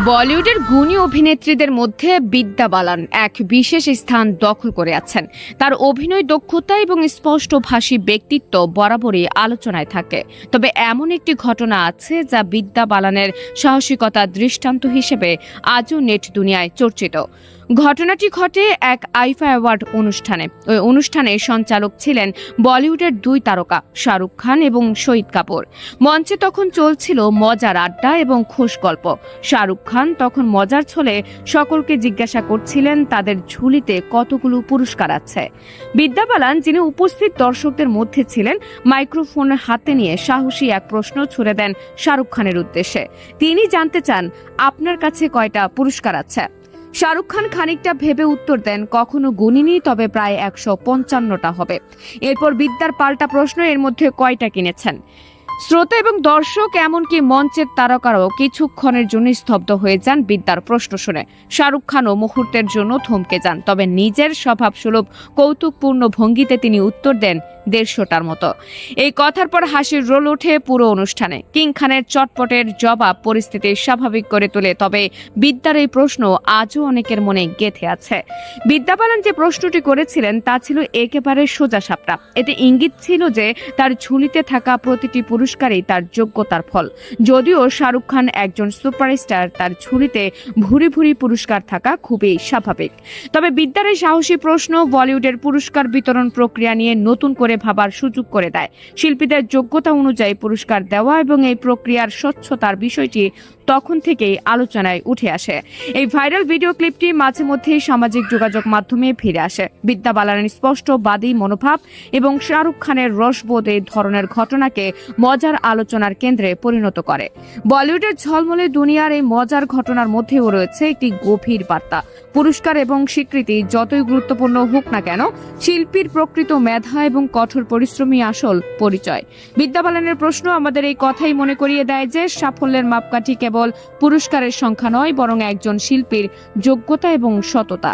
বলিউডের গুণী অভিনেত্রীদের মধ্যে বিদ্যা বালান এক বিশেষ স্থান দখল করে আছেন। তার অভিনয় দক্ষতা এবং স্পষ্টভাষী ব্যক্তিত্ব বরাবরই আলোচনায় থাকে। তবে এমন একটি ঘটনা আছে যা বিদ্যা বালানের সাহসিকতার দৃষ্টান্ত হিসেবে আজও নেট দুনিয়ায় চর্চিত। ঘটনাটি ঘটে এক আইফা অ্যাওয়ার্ড অনুষ্ঠানে। ওই অনুষ্ঠানে সঞ্চালক ছিলেন বলিউডের দুই তারকা শাহরুখ খান এবং শহীদ কাপুর। মঞ্চে তখন চলছিল মজার আড্ডা এবং খোশ গল্প। শাহরুখ খান তখন মজার ছলে সকলকে জিজ্ঞাসা করছিলেন তাদের ঝুলিতে কতগুলো পুরস্কার আছে। বিদ্যা বালান, যিনি উপস্থিত দর্শকদের মধ্যে ছিলেন, মাইক্রোফোন হাতে নিয়ে সাহসী এক প্রশ্ন ছুড়ে দেন শাহরুখ খানের উদ্দেশ্যে। তিনি জানতে চান, আপনার কাছে কয়টা পুরস্কার আছে? শাহরুখ খান খানিকটা ভেবে উত্তর দেন, কখনো গুনিনি, তবে প্রায় 155টা হবে। এরপর বিদ্যার পাল্টা প্রশ্ন, এর মধ্যে কয়টা কিনেছেন? শ্রোতা এবং দর্শক এমনকি মঞ্চের তারকারাও কিছুক্ষণের জন্য স্তব্ধ হয়ে যান বিদ্যার প্রশ্ন শুনে। শাহরুখ খানও মুহূর্তের জন্য থমকে যান, তবে নিজের স্বভাবসুলভ কৌতুকপূর্ণ ভঙ্গিতে তিনি উত্তর দেন 150টার মতো। এই কথার পর হাসির রোল ওঠে পুরো অনুষ্ঠানে। কিং খানের চটপটের জবাব পরিস্থিতি স্বাভাবিক করে তোলে, তবে বিদ্যার এই প্রশ্ন আজও অনেকের মনে গেঁথে আছে। বিদ্যা বালান যে প্রশ্নটি করেছিলেন তা ছিল একেবারে সোজাসাপটা। এতে ইঙ্গিত ছিল যে তার ঝুলিতে থাকা প্রতিটি পুরস্কারই তার যোগ্যতার ফল। যদিও শাহরুখ খান একজন সুপারস্টার, তার ঝুলিতে ভুরি ভুরি পুরস্কার থাকা খুবই স্বাভাবিক। তবে বিদ্যার এই সাহসী প্রশ্ন বলিউডের পুরস্কার বিতরণ প্রক্রিয়া নিয়ে নতুন করে ভাবার সুযোগ করে দেয়। শিল্পীদের যোগ্যতা অনুযায়ী পুরস্কার দেওয়া এবং এই প্রক্রিয়ার স্বচ্ছতার বিষয়টি তখন থেকেই আলোচনায় উঠে আসে। এই ভাইরাল ভিডিও ক্লিপটি মাঝে মধ্যেই সামাজিক যোগাযোগ মাধ্যমে ফিরে আসে। বিদ্যা বালানের স্পষ্টবাদী মনোভাব এবং শাহরুখ খানের রসবোধ এই ধরনের ঘটনাকে মজার আলোচনার কেন্দ্রে পরিণত করে। বলিউডের ঝলমলে দুনিয়ার এই মজার ঘটনার মধ্যেও রয়েছে একটি গভীর বার্তা। পুরস্কার এবং স্বীকৃতি যতই গুরুত্বপূর্ণ হোক না কেন, শিল্পীর প্রকৃত মেধা এবং কঠোর পরিশ্রমী আসল পরিচয়। বিদ্যা বালানের প্রশ্ন আমাদের এই কথাই মনে করিয়ে দেয় যে সাফল্যের মাপকাঠি কেবল পুরস্কারের সংখ্যা নয়, বরং একজন শিল্পীর যোগ্যতা এবং সততা।